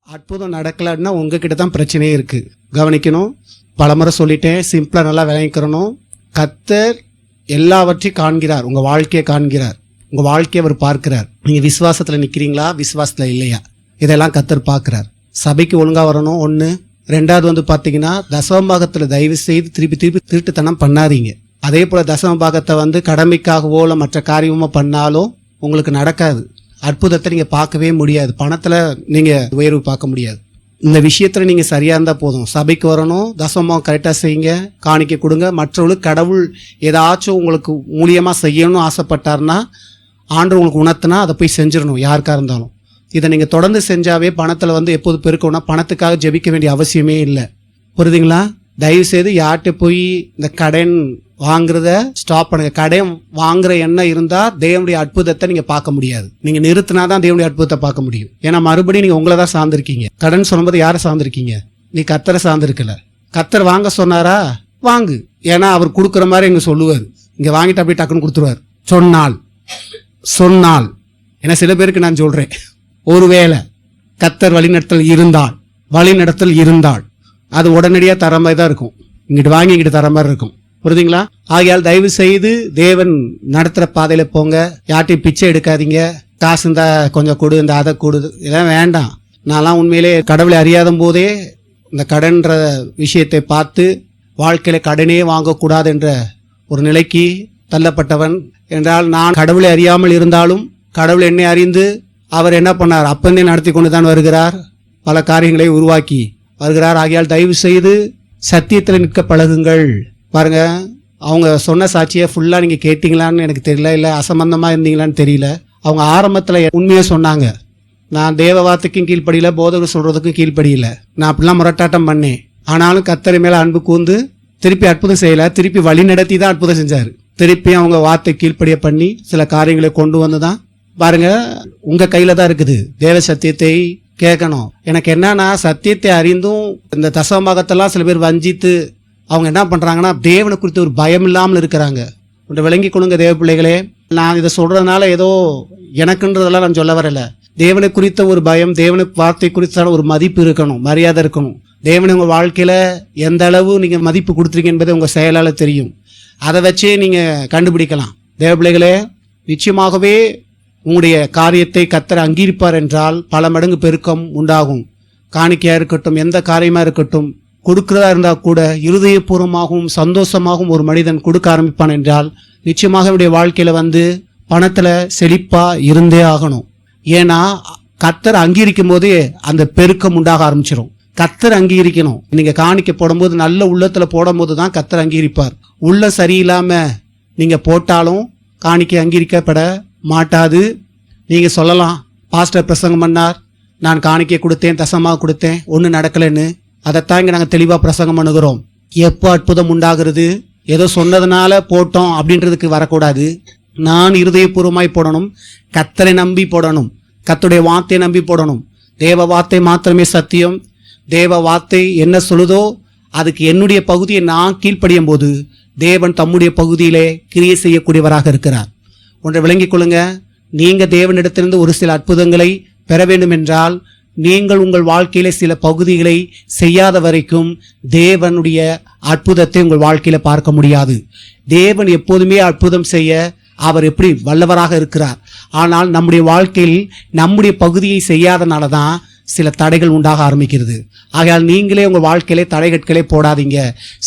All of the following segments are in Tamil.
அற்புதம் நடக்கலைன்னா உங்ககிட்ட தான் பிரச்சனையே இருக்குது. கவனிக்கணும். பலமுறை சொல்லிட்டேன், சிம்பிளாக நல்லா விளங்கிக்கிறணும். கர்த்தர் எல்லாவற்றையும் காண்கிறார், உங்கள் வாழ்க்கையை காண்கிறார், உங்கள் வாழ்க்கையை அவர் பார்க்கிறார். நீங்கள் விசுவாசத்தில் நிற்கிறீங்களா, விசுவாசத்தில் இல்லையா, இதெல்லாம் கர்த்தர் பார்க்குறார். சபைக்கு ஒழுங்காக வரணும் ஒன்று. ரெண்டாவது பார்த்தீங்கன்னா தசமபாகத்தில் தயவு செய்து திருப்பி திருட்டுத்தனம் பண்ணாதீங்க. அதே போல் தசமபாகத்தை கடமைக்காகவோ இல்லை மற்ற காரியமோ பண்ணாலும் உங்களுக்கு நடக்காது. அற்புதத்தை நீங்கள் பார்க்கவே முடியாது. பணத்தில் நீங்கள் உயர்வு பார்க்க முடியாது. இந்த விஷயத்தில் நீங்கள் சரியாக இருந்தால் போதும். சபைக்கு வரணும், தசமம் கரெக்டாக செய்யுங்க, காணிக்கை கொடுங்க. மற்றவங்களுக்கு கடவுள் ஏதாச்சும் உங்களுக்கு மூலியமாக செய்யணும்னு ஆசைப்பட்டார்னா, ஆண்டு உங்களுக்கு உணர்த்தினா அதை போய் செஞ்சிடணும், யாருக்காக இருந்தாலும். இதை நீங்கள் தொடர்ந்து செஞ்சாவே பணத்தில் எப்போது பெருக்கணும்னா பணத்துக்காக ஜெபிக்க வேண்டிய அவசியமே இல்லை. புரியுதுங்களா? தயவுசெய்து யார்கிட்ட போய் இந்த கடன் வாங்குறத ஸ்டாப் பண்ணுங்க. கடன் வாங்குற எண்ணம் இருந்தால் தேவனுடைய அற்புதத்தை நீங்கள் பார்க்க முடியாது. நீங்கள் நிறுத்தினா தான் தேவனுடைய அற்புதத்தை பார்க்க முடியும். ஏன்னா மறுபடியும் நீங்கள் உங்களை தான் சார்ந்திருக்கீங்க. கடன் சொல்லும்போது யாரை சார்ந்திருக்கீங்க? நீ கர்த்தரை சார்ந்திருக்கல. கர்த்தர் வாங்க சொன்னாரா? வாங்கு. ஏன்னா அவர் கொடுக்குற மாதிரி இங்கே சொல்லுவார். இங்கே வாங்கிட்டு அப்படியே டக்குன்னு கொடுத்துருவார். சொன்னால் ஏன்னா சில பேருக்கு நான் சொல்கிறேன், ஒருவேளை கர்த்தர் வழிநடத்தல் இருந்தால் அது உடனடியாக தர மாதிரி தான் இருக்கும். இங்கிட்டு வாங்கி இங்கிட்டு தர மாதிரி இருக்கும். புரியுதுங்களா? ஆகையால் தயவு செய்து தேவன் நடத்துகிற பாதையில் போங்க. யார்ட்டையும் பிச்சை எடுக்காதீங்க. காசு இருந்தா கொஞ்சம் கொடு, இந்த அதை கொடு, இதெல்லாம் வேண்டாம். நான்லாம் உண்மையிலே கடவுளை அறியாத போதே இந்த கடன்ற விஷயத்தை பார்த்து வாழ்க்கையில் கடனே வாங்கக்கூடாது என்ற ஒரு நிலைக்கு தள்ளப்பட்டவன். என்றால் நான் கடவுளை அறியாமல் இருந்தாலும் கடவுள் என்னை அறிந்து அவர் என்ன பண்ணார், அப்பந்தே நடத்தி கொண்டு தான் வருகிறார். பல காரியங்களை உருவாக்கி வருகிறார். ஆகையால் தயவு செய்து சத்தியத்தில் நிற்க பழகுங்கள். பாருங்க, அவங்க சொன்ன சாட்சியை ஃபுல்லாக நீங்கள் கேட்டிங்களான்னு எனக்கு தெரியல, இல்லை அசம்பந்தமாக இருந்தீங்களான்னு தெரியல. அவங்க ஆரம்பத்தில் உண்மையாக சொன்னாங்க, நான் தேவ வார்த்தைக்கும் கீழ்ப்படியில, போதகர் சொல்கிறதுக்கும் கீழ்ப்படியில, நான் அப்படிலாம் முரட்டாட்டம் பண்ணேன். ஆனாலும் கர்த்தர் மேலே அன்பு கூர்ந்து திருப்பி அற்புதம் செய்யலை, திருப்பி வழி நடத்தி தான் அற்புதம் செஞ்சார். திருப்பி அவங்க வார்த்தை கீழ்ப்படிய பண்ணி சில காரியங்களை கொண்டு வந்து தான். பாருங்க, உங்கள் கையில் தான் இருக்குது தேவ சத்தியத்தை கேட்கணும். எனக்கு என்னன்னா, சத்தியத்தை அறிந்தும் இந்த தசமபாகத்தெல்லாம் சில பேர் வஞ்சித்து அவங்க என்ன பண்ணுறாங்கன்னா, தேவனை குறித்து ஒரு பயம் இல்லாமல் இருக்கிறாங்க. ஒன்று விளங்கி கொள்ளுங்க தேவ பிள்ளைகளே. நான் இதை சொல்கிறதுனால ஏதோ எனக்குன்றதெல்லாம் நான் சொல்ல வரலை. தேவனை குறித்த ஒரு பயம், தேவனை வார்த்தை குறித்தான ஒரு மதிப்பு இருக்கணும், மரியாதை இருக்கணும். தேவனை உங்கள் வாழ்க்கையில் எந்த அளவு நீங்கள் மதிப்பு கொடுத்துருக்கீங்க என்பதை உங்கள் செயலால் தெரியும். அதை வச்சே நீங்கள் கண்டுபிடிக்கலாம். தேவ பிள்ளைகளே, நிச்சயமாகவே உங்களுடைய காரியத்தை கர்த்தர் அங்கீகரிப்பார் என்றால் பல மடங்கு பெருக்கம் உண்டாகும். காணிக்கையாக இருக்கட்டும், எந்த காரியமாக இருக்கட்டும், கொடுக்கிறதா இருந்தால் கூட இருதயபூர்வமாகவும் சந்தோஷமாகவும் ஒரு மனிதன் கொடுக்க ஆரம்பிப்பான் என்றால் நிச்சயமாக அவருடைய வாழ்க்கையில் பணத்தில் செழிப்பாக இருந்தே ஆகணும். ஏன்னா கர்த்தர் அங்கீகரிக்கும் போதே அந்த பெருக்கம் உண்டாக ஆரம்பிச்சிடும். கர்த்தர் அங்கீகரிக்கணும். நீங்கள் காணிக்க போடும்போது நல்ல உள்ளத்தில் போடும்போது தான் கர்த்தர் அங்கீகரிப்பார். உள்ள சரியில்லாமல் நீங்கள் போட்டாலும் காணிக்கை அங்கீகரிக்கப்பட மாட்டாது. நீங்கள் சொல்லலாம், பாஸ்டர் பிரசங்கம் பண்ணார், நான் காணிக்கை கொடுத்தேன், தசமாக கொடுத்தேன், ஒன்றும் நடக்கலைன்னு. அதைத்தான் இங்கே நாங்கள் தெளிவாக பிரசங்கம் பண்ணுகிறோம். எப்போ அற்புதம் உண்டாகிறது, ஏதோ சொன்னதுனால போட்டோம் அப்படின்றதுக்கு வரக்கூடாது. நான் இருதயபூர்வமாய் போடணும், கர்த்தரை நம்பி போடணும், கர்த்தருடைய வார்த்தையை நம்பி போடணும். தேவ வார்த்தை மாத்திரமே சத்தியம். தேவ வார்த்தை என்ன சொல்லுதோ அதுக்கு என்னுடைய பகுதியை நான் கீழ்ப்படியும் போது தேவன் தம்முடைய பகுதியிலே கிரியை செய்யக்கூடியவராக இருக்கிறார். ஒன்றை விளங்கிக் கொள்ளுங்க, நீங்கள் தேவனிடத்திலிருந்து ஒரு சில அற்புதங்களை பெற வேண்டும் என்றால் நீங்கள் உங்கள் வாழ்க்கையில சில பகுதிகளை செய்யாத வரைக்கும் தேவனுடைய அற்புதத்தை உங்கள் வாழ்க்கையில பார்க்க முடியாது. தேவன் எப்போதுமே அற்புதம் செய்ய அவர் எப்படி வல்லவராக இருக்கிறார். ஆனால் நம்முடைய வாழ்க்கையில் நம்முடைய பகுதியை செய்யாதனால தான் சில தடைகள் உண்டாக ஆரம்பிக்கிறது. ஆகையால் நீங்களே உங்கள் வாழ்க்கையிலே தடைகட்களே போடாதீங்க.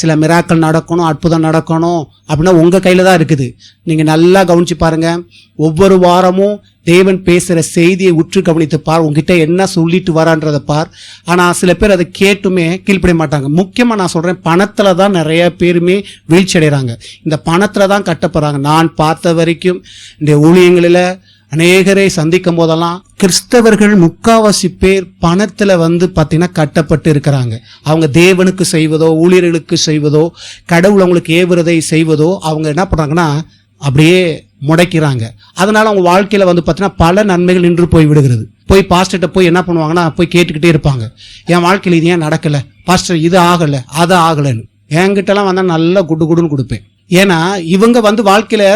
சில மிராக்கள் நடக்கணும், அற்புதம் நடக்கணும் அப்படின்னா உங்கள் கையில் தான் இருக்குது. நீங்கள் நல்லா கவனித்து பாருங்கள். ஒவ்வொரு வாரமும் தேவன் பேசுகிற செய்தியை உற்று கவனித்து பார். உங்ககிட்ட என்ன சொல்லிட்டு வரான்றதை பார். ஆனால் சில பேர் அதை கேட்டுமே கீழ்ப்படிய மாட்டாங்க. முக்கியமாக நான் சொல்கிறேன், பணத்தில் தான் நிறைய பேருமே வீழ்ச்சி அடைகிறாங்க. இந்த பணத்தில் தான் கட்டப்படுறாங்க. நான் பார்த்த வரைக்கும் இந்த ஊழியங்களில் அநேகரை சந்திக்கும் போதெல்லாம் கிறிஸ்தவர்கள் முக்காவாசி பேர் பணத்தில் பார்த்தீங்கன்னா கட்டப்பட்டு இருக்கிறாங்க. அவங்க தேவனுக்கு செய்வதோ, ஊழியர்களுக்கு செய்வதோ, கடவுள் அவங்களுக்கு ஏவுறதை செய்வதோ அவங்க என்ன பண்ணுறாங்கன்னா அப்படியே முடைக்கிறாங்க. அதனால அவங்க வாழ்க்கையில் பார்த்தீங்கன்னா பல நன்மைகள் நின்று போய் விடுகிறது. போய் பாஸ்டர்கிட்ட போய் என்ன பண்ணுவாங்கன்னா போய் கேட்டுக்கிட்டே இருப்பாங்க, என் வாழ்க்கையில் இது ஏன் நடக்கலை பாஸ்டர், இது ஆகலை அது ஆகலைன்னு. என்கிட்டலாம் வந்தால் நல்லா குடுன்னு கொடுப்பேன். ஏன்னா இவங்க வாழ்க்கையில்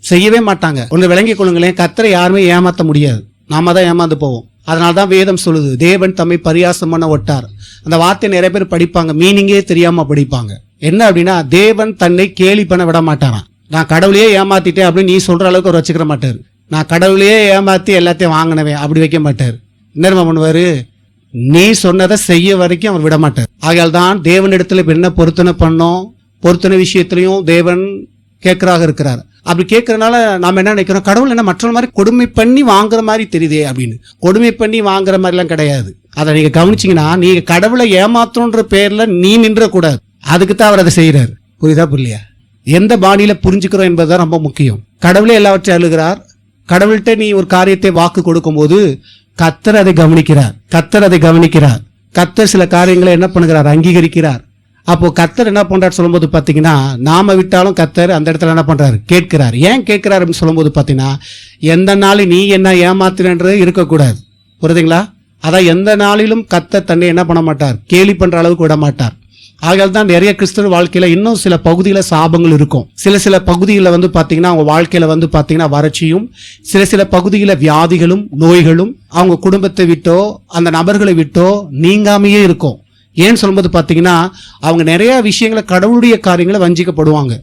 செய்யவே மாட்டாங்க. ஒன்று விளங்கி கொள்ளுங்களேன், கர்த்தரை யாருமே ஏமாற்ற முடியாது, நாம தான் ஏமாந்து போவோம். அதனால தான் வேதம் சொல்லுது, தேவன் தம்மை பரியாசம் பண்ண ஒட்டார். அந்த வார்த்தை நிறைய பேர் படிப்பாங்க, மீனிங்கே தெரியாம படிப்பாங்க. என்ன அப்படின்னா, தேவன் தன்னை கேலி பண்ண விட மாட்டாராம். நான் கடவுளையே ஏமாத்திட்டேன் அப்படின்னு நீ சொல்ற அளவுக்கு அவர் வச்சுக்கிற மாட்டார். நான் கடவுளையே ஏமாத்தி எல்லாத்தையும் வாங்கினவேன் அப்படி வைக்க மாட்டார். என்ன பண்ணுவாரு, நீ சொன்னதை செய்ய வரைக்கும் அவர் விட மாட்டார். ஆகையால் தான் தேவனிடத்துல என்ன பொருத்தனை பண்ணோம், பொருத்தனை விஷயத்திலையும் தேவன் கேட்கறாக இருக்கிறார். அப்படி கேட்கறதுனால நாம என்ன நினைக்கிறோம், கடவுள் என்ன மற்ற மாதிரி கொடுமை பண்ணி வாங்குற மாதிரி தெரியுதே அப்படின்னு. கொடுமை பண்ணி வாங்குற மாதிரிலாம் கிடையாது. அதை நீங்க கவனிச்சீங்கன்னா, நீங்க கடவுளை ஏமாத்தணுன்ற பேர்ல நீ நின்ற கூடாது. அதுக்கு தான் அவர் அதை செய்யறாரு. புரியுதா புரியலையா? எந்த பாணியில புரிஞ்சுக்கிறோம் என்பதுதான் ரொம்ப முக்கியம். கடவுளே எல்லாவற்றையும் அழுகிறார். கடவுள்கிட்ட நீ ஒரு காரியத்தை வாக்கு கொடுக்கும் போது கர்த்தர் அதை கவனிக்கிறார். கர்த்தர் சில காரியங்களை என்ன பண்ணுகிறார், அங்கீகரிக்கிறார். அப்போ கர்த்தர் என்ன பண்றாரு சொல்லும்போது பாத்தீங்கன்னா, நாம விட்டாலும் கர்த்தர் அந்த இடத்துல என்ன பண்றாரு, கேட்கிறார். ஏன் கேட்கிறார் அப்படின்னு சொல்லும்போது பாத்தீங்கன்னா, எந்த நாளும் நீ என்ன ஏமாத்துறன்றது இருக்கக்கூடாது. புரியுதுங்களா? அதான் எந்த நாளிலும் கர்த்தர் தன்னை என்ன பண்ண மாட்டார், கேலி பண்ற அளவுக்கு விட மாட்டார். ஆகையால் தான் நிறைய கிறிஸ்தவ வாழ்க்கையில இன்னும் சில பகுதியில் சாபங்கள் இருக்கும். சில பகுதிகளில் வந்து பார்த்தீங்கன்னா அவங்க வாழ்க்கையில வந்து பார்த்தீங்கன்னா வறட்சியும், சில பகுதிகளில் வியாதிகளும் நோய்களும் அவங்க குடும்பத்தை விட்டோ அந்த நபர்களை விட்டோ நீங்காமையே இருக்கும். ஏன்னு சொல்லும்போது பார்த்தீங்கன்னா, அவங்க நிறைய விஷயங்களை கடவுளுடைய காரியங்களை வஞ்சிக்கப்படுவாங்க.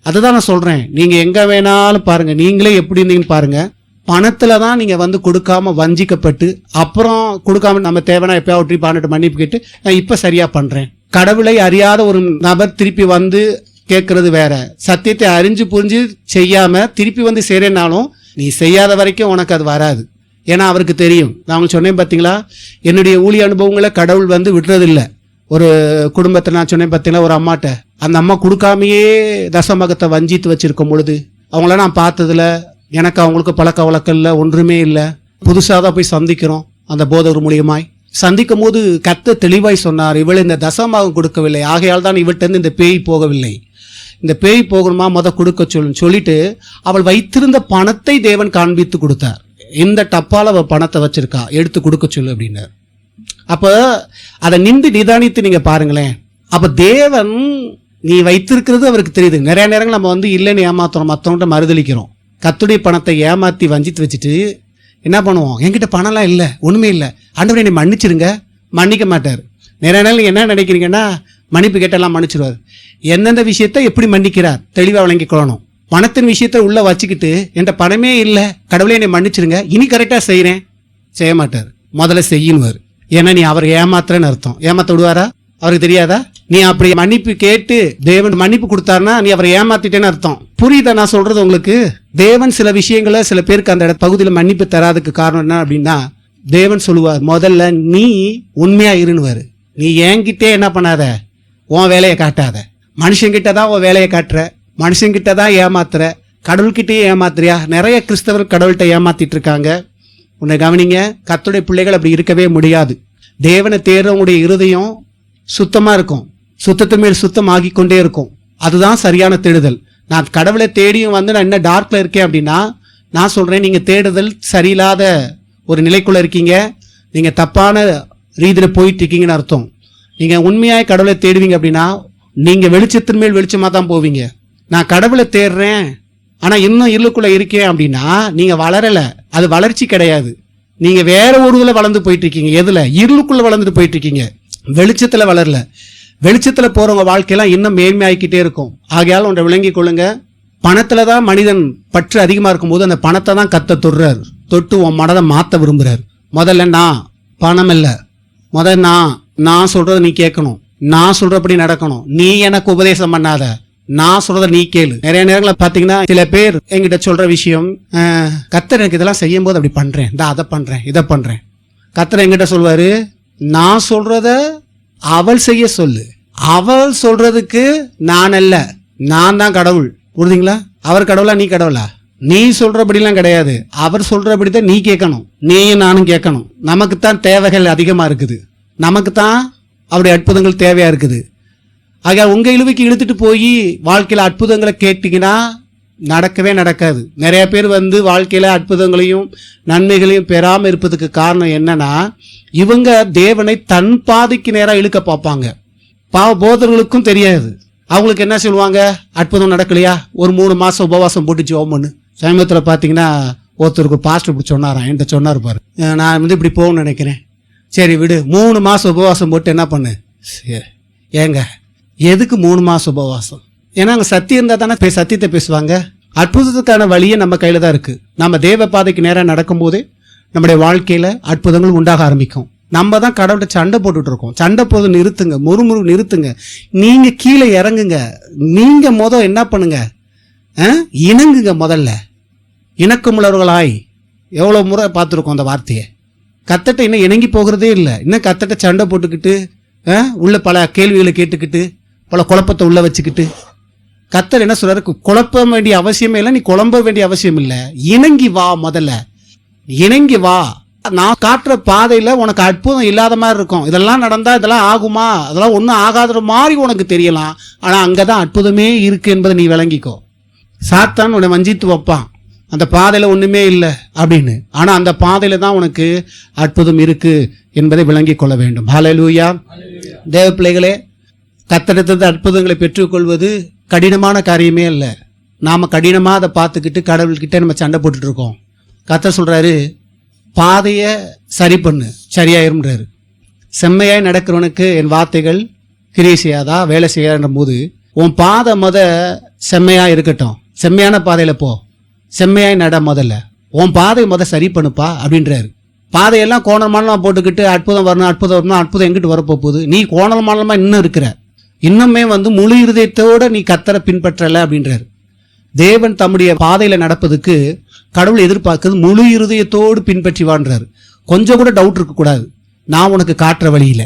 அதுதான் நான் சொல்றேன். நீங்க எங்க வேணாலும் பாருங்க, நீங்களே எப்படி இருந்தீங்கன்னு பாருங்க. பணத்துல தான் நீங்க வந்து கொடுக்காம வஞ்சிக்கப்பட்டு அப்புறம் கொடுக்காம நம்ம தேவைன்னா எப்பயாவது பண்ணிட்டு மன்னிப்பு கேட்டு நான் இப்ப சரியா பண்றேன். கடவுளை அறியாத ஒரு நபர் திருப்பி வந்து கேட்கறது வேற. சத்தியத்தை அறிஞ்சு புரிஞ்சு செய்யாம திருப்பி வந்து செய்யறேன்னாலும் நீ செய்யாத வரைக்கும் உனக்கு அது வராது. ஏன்னா அவருக்கு தெரியும். நான் உங்களுக்கு சொன்னேன் பார்த்தீங்களா, என்னுடைய ஊழிய அனுபவங்களை கடவுள் வந்து விடுறதில்லை. ஒரு குடும்பத்தை நான் சொன்னேன் பார்த்தீங்களா, ஒரு அம்மாட்ட அந்த அம்மா கொடுக்காமையே தசமகத்தை வஞ்சித்து வச்சிருக்கும் பொழுது அவங்கள நான் பார்த்ததுல எனக்கு அவங்களுக்கு பழக்க வழக்கம் இல்லை, ஒன்றுமே இல்லை. புதுசாக தான் போய் சந்திக்கிறோம். அந்த போதவர் மூலியமாய் சந்திக்கும் போது கர்த்தர் தெளிவாய் சொன்னார், இவள் இந்த தசமாகம் கொடுக்கவில்லை, ஆகையால் தான் இவள்கிட்ட இந்த பேய் போகவில்லை. இந்த பேய் போகணுமா கொடுக்க சொல்லிட்டு அவள் வைத்திருந்த பணத்தை தேவன் காண்பித்து கொடுத்தார். இந்த டப்பால அவள் பணத்தை வச்சிருக்கா, எடுத்து கொடுக்க சொல்லு அப்படின்னார். அப்ப அதை நின்று நிதானித்து நீங்க பாருங்களேன். அப்ப தேவன் நீ வைத்திருக்கிறது அவருக்கு தெரியுது. நிறைய நேரங்கள் நம்ம வந்து இல்லைன்னு ஏமாத்துறோம், மற்றவங்கிட்ட மறுதளிக்கிறோம். கர்த்தருடைய பணத்தை ஏமாத்தி வஞ்சித்து வச்சுட்டு என்ன பண்ணுவோம், என்கிட்ட பணம்லாம் இல்லை, ஒண்ணுமே இல்லை, ஆண்டவரே என்னை மன்னிச்சிருங்க. மன்னிக்க மாட்டார். நிறைய நாள் நீங்க என்ன நினைக்கிறீங்கன்னா, மன்னிப்பு கேட்டெல்லாம் மன்னிச்சிருவார். எந்தெந்த விஷயத்தை எப்படி மன்னிக்கிறார் தெளிவாக விளங்கிக் கொள்ளணும். பணத்தின் விஷயத்தை உள்ள வச்சுக்கிட்டு என்கிட்ட பணமே இல்லை, கடவுளே என்னை மன்னிச்சிருங்க, இனி கரெக்டாக செய்கிறேன், செய்ய மாட்டார். முதல்ல செய்யணுவார். ஏன்னா நீ அவர் ஏமாத்துறன்னு அர்த்தம். ஏமாத்த விடுவாரா? அவருக்கு தெரியாதா? நீ அப்படி மன்னிப்பு கேட்டு தேவன் மன்னிப்பு கொடுத்தாருன்னா நீ அவரை ஏமாத்திட்டேன்னு அர்த்தம். புரியுதா நான் சொல்றது உங்களுக்கு? தேவன் சில விஷயங்களை சில பேருக்கு அந்த பகுதியில் மன்னிப்பு தராதுக்கு காரணம் என்ன அப்படின்னா, தேவன் சொல்லுவார், முதல்ல நீ உண்மையா இருந்துவாரு. நீ என்கிட்டே என்ன பண்ணாத, உன் வேலையை காட்டாத. மனுஷங்கிட்ட தான் உன் வேலையை காட்டுற, மனுஷங்கிட்ட தான் ஏமாத்துற, கடவுள்கிட்டயே ஏமாத்துறியா? நிறைய கிறிஸ்தவர் கடவுள்கிட்ட ஏமாத்திட்டு இருக்காங்க. உன்னை கவனிங்க, கர்த்தருடைய பிள்ளைகள் அப்படி இருக்கவே முடியாது. தேவனை தேடுறவங்களுடைய இருதயம் சுத்தமா இருக்கும், சுத்தத்து மேல் சுத்தம் ஆகி கொண்டே இருக்கும். அதுதான் சரியான தேடுதல். நான் கடவுளை தேடியும் வந்து நான் என்ன டார்க்ல இருக்கேன் அப்படின்னா, நான் சொல்றேன், நீங்க தேடுதல் சரியில்லாத ஒரு நிலைக்குள்ள இருக்கீங்க, நீங்க தப்பான ரீதியில போயிட்டு இருக்கீங்கன்னு அர்த்தம். நீங்க உண்மையாய் கடவுளை தேடுவீங்க அப்படின்னா நீங்க வெளிச்சத்தின் மேல் வெளிச்சமா தான் போவீங்க. நான் கடவுளை தேடுறேன் ஆனா இன்னும் இருளுக்குள்ள இருக்கேன் அப்படின்னா நீங்க வளரல, அது வளர்ச்சி கிடையாது. நீங்க வேற ஒரு இதுல வளர்ந்து போயிட்டு இருக்கீங்க. எதுல? இருளுக்குள்ள வளர்ந்துட்டு போயிட்டு இருக்கீங்க, வெளிச்சத்துல வளரல. வெளிச்சத்துல போறவங்க வாழ்க்கையெல்லாம் இன்னும் மேன்மையாக்கிட்டே இருக்கும். ஆகையால் ஒன்றை விளங்கி கொள்ளுங்க, பணத்துலதான் மனிதன் பற்று அதிகமா இருக்கும்போது அந்த பணத்தை தான் கத்த தொடுறாரு, தொட்டு உன் மனதை மாத்த விரும்புறாரு. முதல்ல நான் பணம் இல்லை, முதல்ல நான் சொல்றதை நீ கேட்கணும், நான் சொல்றபடி நடக்கணும். நீ எனக்கு உபதேசம் பண்ணாத, நான் சொல்றத நீ கேளு. நிறைய நேரங்களில் பாத்தீங்கன்னா சில பேர் என்கிட்ட சொல்ற விஷயம், கர்த்தர் எனக்கு இதெல்லாம் செய்யும் போது அப்படி பண்றேன், அதை பண்றேன், இதை பண்றேன். கர்த்தர் என்கிட்ட சொல்வாரு, நான் சொல்றத அவள் செய்ய சொல்லு. அவள் சொல்றதுக்கு நான் அல்ல, நான் தான் கடவுள். புரியுதுங்களா? அவர் கடவுளா நீ கடவுளா? நீ சொல்றபடிலாம் கிடையாது, அவர் சொல்றபடிதான் நீ கேட்கணும், நீயும் நானும் கேட்கணும். நமக்குத்தான் தேவைகள் அதிகமா இருக்குது, நமக்குத்தான் அவருடைய அற்புதங்கள் தேவையா இருக்குது. ஆக உங்க இழுவைக்கு இழுத்துட்டு போய் வாழ்க்கையில அற்புதங்களை கேட்டீங்கன்னா நடக்கவே நடக்காது. நிறைய பேர் வந்து வாழ்க்கையில அற்புதங்களையும் நன்மைகளையும் பெறாம இருப்பதுக்கு காரணம் என்னன்னா, இவங்க தேவனை தன் பாதைக்கு நேராக இழுக்க பார்ப்பாங்க. பாவ போதர்களுக்கும் தெரியாது. அவங்களுக்கு என்ன சொல்லுவாங்க, அற்புதம் நடக்கலையா, ஒரு 3 மாசம் உபவாசம் போட்டுச்சு ஓமன்னு. சமீபத்தில் பார்த்தீங்கன்னா ஒருத்தருக்கு பாஸ்டர் இப்படி சொன்னாராம், என்கிட்ட சொன்னார் பாரு, நான் வந்து இப்படி போகணும்னு நினைக்கிறேன். சரி விடு, 3 மாதம் உபவாசம் போட்டு என்ன பண்ணு. ஏங்க எதுக்கு 3 மாதம் உபவாசம்? ஏன்னா அங்கே சத்தியம் இருந்தால் தானே சத்தியத்தை பேசுவாங்க. அற்புதத்துக்கான வழியே நம்ம கையில் தான் இருக்குது. நம்ம தேவ பாதைக்கு நேராக நடக்கும்போது நம்முடைய வாழ்க்கையில் அற்புதங்கள் உண்டாக ஆரம்பிக்கும். நம்ம தான் கடவுள்கிட்ட சண்டை போட்டுட்டு இருக்கோம். சண்டை போது நிறுத்துங்க, முறுமுறு நிறுத்துங்க. நீங்கள் கீழே இறங்குங்க. நீங்கள் என்ன பண்ணுங்க, இணங்குங்க. முதல்ல இணக்கமுள்ளவர்களாய், எவ்வளோ முறை பார்த்துருக்கோம் அந்த வார்த்தையை. கத்தட்ட இன்னும் இணங்கி போகிறதே இல்லை. இன்னும் கத்தட்ட சண்டை போட்டுக்கிட்டு உள்ள பல கேள்விகளை கேட்டுக்கிட்டு பல குழப்பத்தை உள்ள வச்சுக்கிட்டு. கத்தர் என்ன சொல்றாரு, குழப்ப வேண்டிய அவசியமே இல்லை, நீ குழம்ப வேண்டிய அவசியம் இல்லை. இணங்கி வா, முதல்ல இணங்கி வா. நான் காட்டுற பாதையில் உனக்கு அற்புதம் இல்லாத மாதிரி இருக்கும். இதெல்லாம் நடந்தால் இதெல்லாம் ஆகுமா, அதெல்லாம் ஒன்றும் ஆகாத மாதிரி உனக்கு தெரியலாம். ஆனால் அங்கே தான் அற்புதமே இருக்குது என்பதை நீ விளங்கிக்கோ. சாத்தான் உன்னை வஞ்சித்து வைப்பான், அந்த பாதையில் ஒன்றுமே இல்லை அப்படின்னு. ஆனால் அந்த பாதையில் தான் உனக்கு அற்புதம் இருக்குது என்பதை விளங்கி கொள்ள வேண்டும். ஹல்லேலூயா. தேவ பிள்ளைகளே, கத்தரித்தது அற்புதங்களை பெற்றுக்கொள்வது கடினமான காரியமே இல்லை. நாம் கடினமாக அதை பார்த்துக்கிட்டு கடவுள்கிட்ட நம்ம சண்டை போட்டுட்ருக்கோம். கர்த்தர் சொல்கிறாரு, பாதையை சரி பண்ணு, சரியாயிரும்ன்றாரு. செம்மையாய் நடக்கிறவனுக்கு என் வார்த்தைகள் கிரியை செய்யாதா, வேலை செய்யாதுன்ற போது உன் பாதை செம்மையாக இருக்கட்டும். செம்மையான பாதையில் போ, செம்மையாய் நட. முதல்ல உன் பாதை சரி பண்ணுப்பா அப்படின்றாரு. பாதையெல்லாம் கோணல் மானமாக போட்டுக்கிட்டு அற்புதம் வரணும், அற்புதம் வரணும், அற்புதம் எங்கிட்டு வரப்போகுது? நீ கோணல் மானமாக இன்னும் இருக்கிற, இன்னுமே முழு இருதயத்தோடு நீ கர்த்தரை பின்பற்றலை அப்படின்றாரு. தேவன் தம்முடைய பாதையில் நடப்பதுக்கு கடவுள் எதிர்பார்க்கிறது முழு இருதயத்தோடு பின்பற்றி வாழ்றாரு. கொஞ்சம் கூட டவுட் இருக்கக்கூடாது. நான் உனக்கு காட்டுற வழியில்,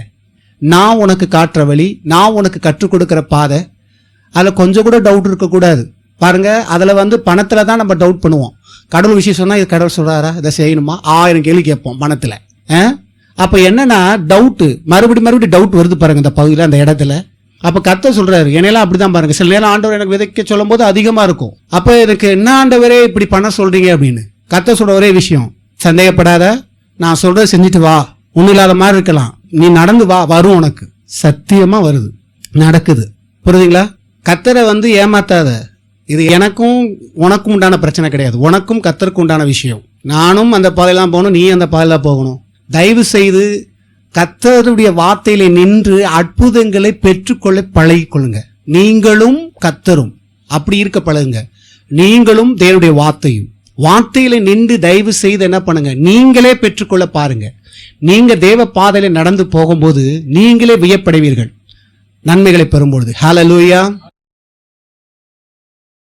நான் உனக்கு காட்டுற வழி, நான் உனக்கு கற்றுக் கொடுக்குற பாதை, அதில் கொஞ்சம் கூட டவுட் இருக்கக்கூடாது. பாருங்க, அதில் பணத்தில் தான் நம்ம டவுட் பண்ணுவோம். கடவுள் விஷயம் சொன்னால் இது கடவுள் சொல்கிறாரா, இதை செய்யணுமா, 1000 கேள்வி கேட்போம் பணத்தில். அப்போ என்னன்னா டவுட்டு, மறுபடியும் டவுட் வருது பாருங்க இந்த பகுதியில், அந்த இடத்துல. அப்போ கர்த்தர் சொல்றாரு, என்னெல்லாம் அப்படிதான் பாருங்க. சில நேரம் ஆண்டவர் எனக்கு விதைக்க சொல்லும் போது அதிகமாக இருக்கும். அப்போ எனக்கு என்ன ஆண்டவரே இப்படி பண்ண சொல்றீங்க அப்படின்னு. கர்த்தர் சொல்ற ஒரே விஷயம், சந்தேகப்படாத, நான் சொல்றதை செஞ்சுட்டு வா. ஒன்றும் இல்லாத மாதிரி இருக்கலாம், நீ நடந்து வா, வரும். உனக்கு சத்தியமா வருது, நடக்குது. புரியுதுங்களா? கர்த்தரை ஏமாத்தாத. இது எனக்கும் உனக்கும் உண்டான பிரச்சனை கிடையாது, உனக்கும் கர்த்தருக்கு உண்டான விஷயம். நானும் அந்த பாதையெல்லாம் போகணும், நீ அந்த பாதையெல்லாம் போகணும். தயவு செய்து கர்த்தருடைய வார்த்தையில நின்று அற்புதங்களை பெற்றுக்கொள்ள பழகிக்கொள்ளுங்க. நீங்களும் கர்த்தரும் அப்படி இருக்க பழகுங்க. நீங்களும் தேவனுடைய வார்த்தையில நின்று தயவு செய்து என்ன பண்ணுங்க, நீங்களே பெற்றுக்கொள்ள பாருங்க. நீங்க தேவ பாதையில நடந்து போகும்போது நீங்களே வியப்படைவீர்கள், நன்மைகளை பெறும்பொழுது. ஹல்லேலூயா.